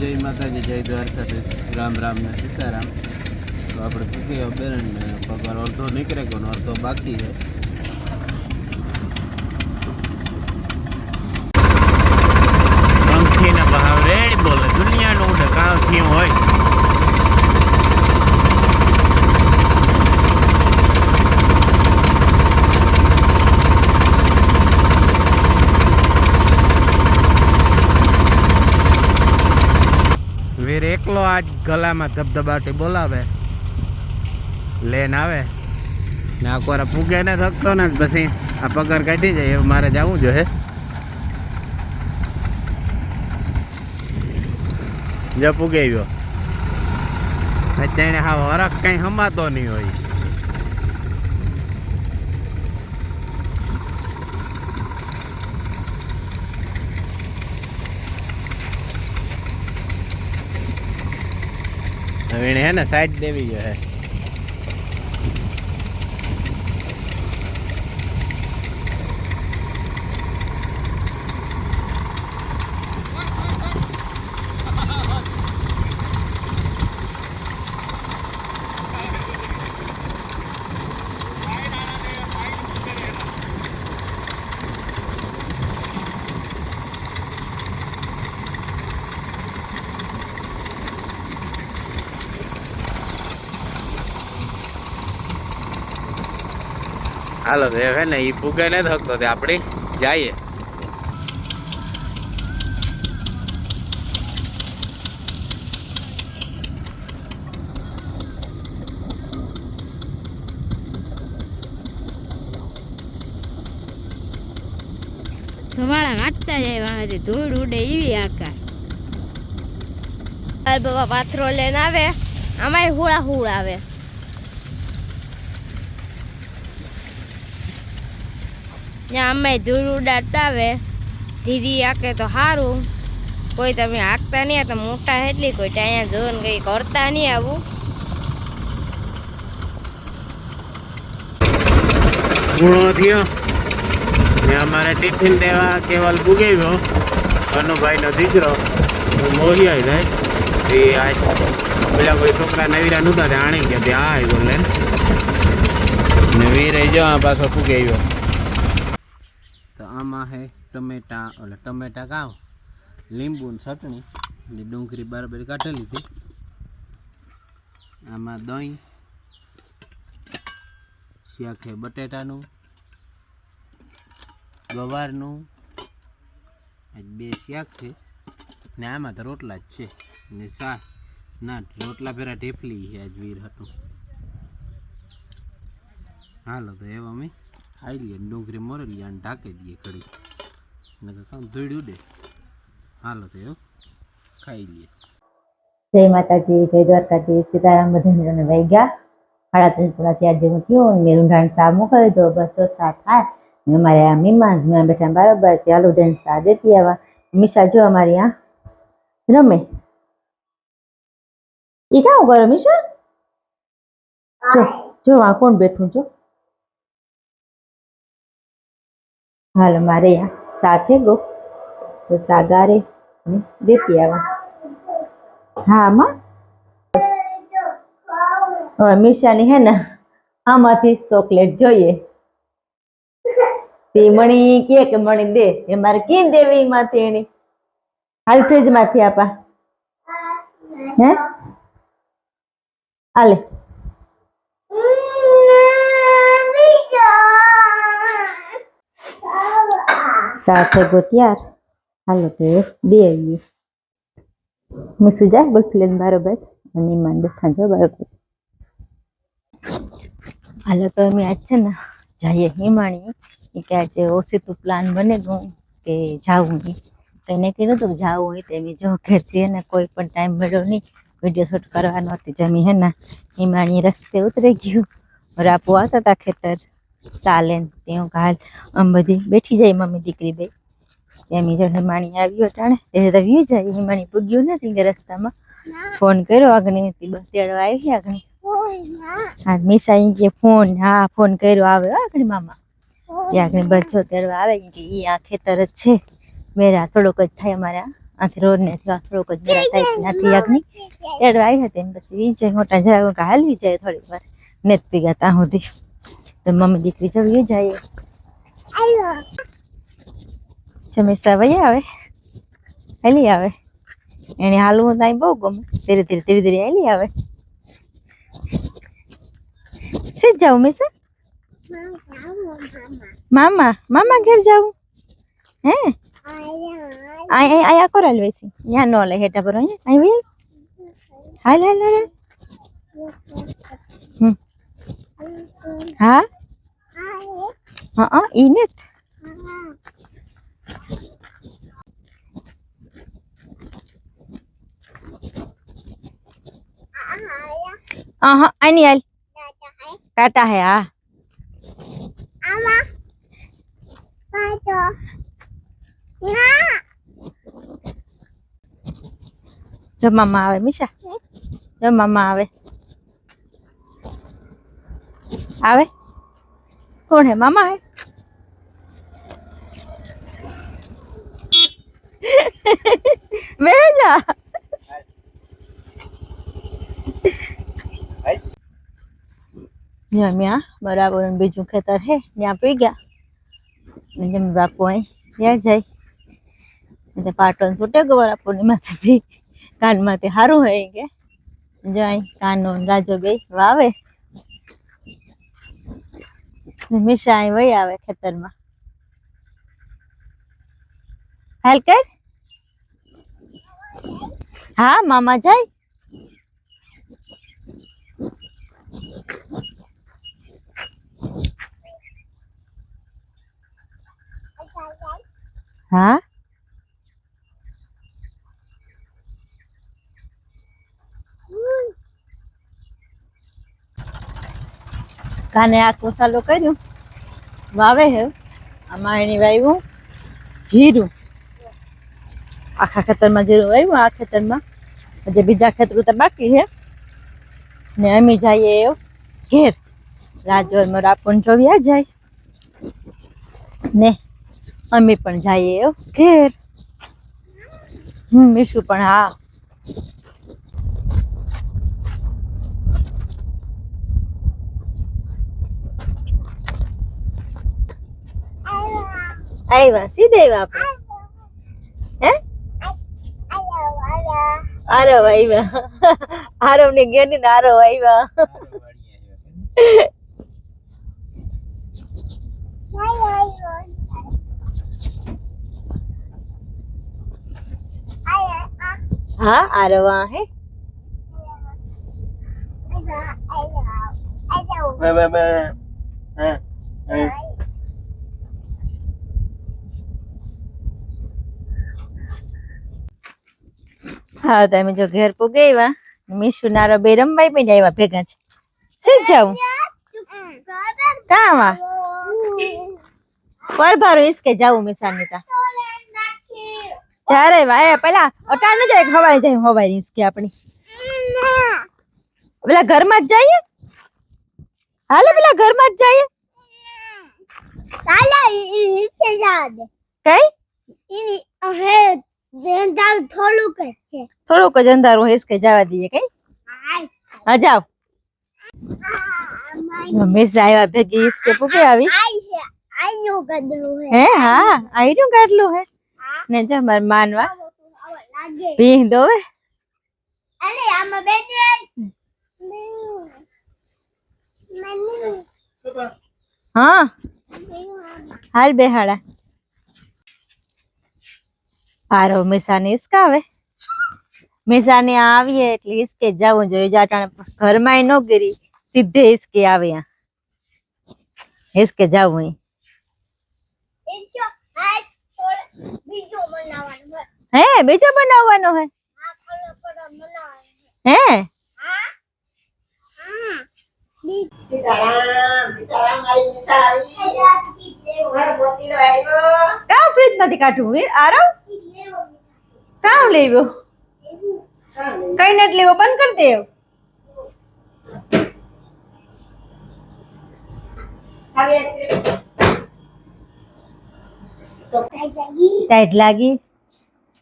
जय माता जी, जय द्वारकाधीश, राम राम ने सीताराम। तो आप पूछे बेन ने पगार अर्धो निकले को अर्धो बाकी है। पंखी ने भाव रेड बोले दुनिया नो उड़े काम थी होय। वीर एकलो आज गला में धबधबाटी बोलावे लेन आवे ने आकोरा पूगे ने थकतो ने पछी आ पगार काढी जाए मारे जावू जो है। जो पूगे गयो तेने हाव हरख कई हमातो नहीं होई। है ना साइड देवी जो है। हालो तो है ना ये पूगे नहीं थकतो थे अपनी जाइए। धुमाड़ा काटता जाए वहां से धूल उड़े एवी आकार। बाबा पाथरो लेने आवे आमाय हुड़ा हुड़ आवे। अमे धूल उड़ाता वे धीरी आके तो हारू कोई तमे हाकता नहीं तो मोटा हेटली कोई टाइम जोन गई करता नहीं आवू। गुणो थियो ने हमारे टिफिन देवा केवल पूगे गयो अनु भाई नो दीकरो मोही आई रे ए आज पेला कोई छोकरा नवीरा नता आणी गया ते आ बोले नवी रही जो आ पाछो पूगे गयो। तो आमा है टमेटा ओला टमेटा गाव લીંબુ ચટણી ને ડુંગળી બરાબર કાઢેલી હતી। આમાં દહીં શાક છે બટેટાનું ગવારનું બે શાક છે ને આમાં તો રોટલા જ છે ને શાક ના રોટલા ફેરા ઢેફલી છે આજ વીર હતું। હાલો તો એવા અમે ખાઈ લઈએ ડુંગળી મોરેલી અને ઢાંકી દઈએ કડી ને કામ ધોઈ ઉડે। हालो तो खाई लिए। जय माताजी, जय द्वारकाधीश, सीताराम बधाने वैगा 3:30 आज जेवू थयुं। मेरू ढाण सा मोकली दो बच्चो सा थाय ने अमारे आ मीमान में बैठा बराबर चालू देन सा देती आवा। मिशा जो अमारी आ रमे ई क्या करे मिशा जो जो आ कौन बैठू जो हाल मारे आ साथे गो तो सागारे देती आवा। हाँ मां और मिशानी है ना आमाथी चॉकलेट जोईए ते मणी के मणी दे ए मारे के देवी माथी एनी हाल फ्रिज माथी आपा हैं आले साथे गोतियार हालो तो दे आइए। मिसू जाए बोलफिलन बराबर અને માન બેઠા જો બરાબર। હાલો તો અમે આજ છે ને જઈએ હિમાણી કે આજે ઓસીતું પ્લાન બને ગયું કે જાવું નહીં કઈને કીધું હતું જાવું હોય તો એમ જો ઘેરથી ને કોઈ પણ ટાઈમ મળ્યો નહીં વિડીયો શૂટ કરવાનો હતી જમી હે ને હિમાણી રસ્તે ઉતરી ગયું રાપુ આવતા હતા ખેતર ચાલે ત્યાં કાલ આમ બધી બેઠી જાય મમ્મી દીકરી બે એમ જો હિમાણી આવ્યો ટાણે એ તો વ્યુ જાય હિમાણી પૂગ્યું નથી કે રસ્તામાં फोन करो अग्नि बस तेड़वा आई अग्नि हाँ मीसा के फोन हाँ फोन करो आवे अग्नि मामा ये अग्नि बच्चो तेड़वा आवे कि ई आ खेतर छे मेरा थोड़ो ज थाय अमारा આથી રોડ ને થોડોક જ જરા થાય ત્યાંથી આગની એડવા આવી હતી ને પછી વી જાય મોટા જરા હાલવી જાય થોડીક વાર નેત પીગા ત્યાં સુધી તો મમ્મી દીકરી જવી જાય જમેસા વહી આવે હાલી આવે એને હાલવું ત્યાં બહુ ગમે ધીરે ધીરે હાલી આવે સીધ જાઉં મેસા મામા ઘેર જાવું હે આયા કોરાલ વેસી ત્યાં ન લે હેઠા પર અહીં હાલ હાલ હાલ હા હા ઈ ને हाँ आनी आल काटा है हाँ जब मामा आवे मिशा जब मामा आवे आवे कौन है मामा है भेजा ત્યાં બરાબર બીજું ખેતર હે ત્યાં પી ગયા જેમ બાપુ અહીં ત્યાં જાય એટલે પાટણ છૂટે ગયો બાપુની માથેથી કાનમાંથી સારું હોય કે જાય કાનો રાજો બે વાવે મીશા અહીં વહી આવે ખેતરમાં હાલ કર હા મામા જાય हाँ काने आखो सालो कर्યું वावे है आमा एनी वाव्યું जीरू आखा खेतर में जीरू वाव्યું आ खेतर में जे बीजा खेतरू तो बाकी है ने अमी जाइए घेर राजवर में रापन जोविया जाए ने अमी पण जाइए घेर मीशू पण हाँ आईवा सीधे आप हैं आरव आईवा आरव ने गया नहीं आरव आईवा हाँ आरवा है हाँ તમે જો ઘેર પોગેવા મીશુ નારો બે રમવાઈ પણ આવ્યા ભેગા છે સીધ જાઉં કામ પરભારો ઈસકે જાઉં મિસાનીતા ચારે વાય પેલા અટાણ ન જાય હવાઈ જાય હવાઈ ઈસકે આપણી પેલા ઘરમાં જ જઈએ હાલે પેલા ઘરમાં જ જઈએ ચાલે ઈસે જા દે કઈ ઈની હે અંધારું થોડુંક જ છે થોડુંક જ અંધારું હિસકે જવા દઈએ કઈ હા જાઓ મિસ આવ્યા ભેગી હિસકે પૂગે આવી આઈનું ગદલું હે હા આઈનું ગાડલું હે ને જો માર માનવા ભીંગ દોવે અરે આમાં બેજે હા હાલ બેહાડા આરો મિસાને હિસકાવે મિસાને આવીએ એટલે હિસકે જવું જોઈએ જાટાણે ઘરમાં ન ગીરી સીધે હિસકે આવે હિસકે જવું હે બીજો બનાવવાનો હે હે સીતારામ સીતારામ મારી મિસા આવી મારો મોતીરો આવ્યો કા ફ્રીજ માંથી કાઢું વીર આરવ કામ લેવો કઈ નટ લેવો બંધ કરી દેવ ટાઈટ લાગી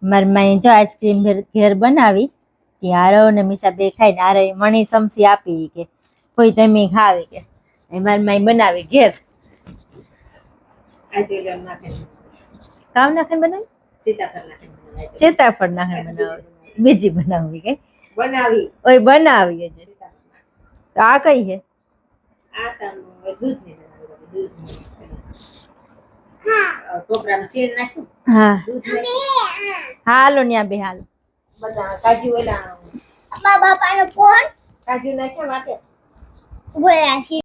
મારી માએ જો આઈસ્ક્રીમ ઘેર બનાવી કે આરવ ને મીસા બે ખાઈને આરે મણી સમસી આપી કે કોઈ તમે ખાવે કે મારી માએ બનાવી ઘેર કામ નાખીને બનાવી સીતાફળ નાખીને બનાવી બીજી બનાવી કે ઓય બનાવી હજી તો આ કઈ છે હા હાલો ન્યા બે હાલો બાપા ફોન કાજુ નાખ્યા માટે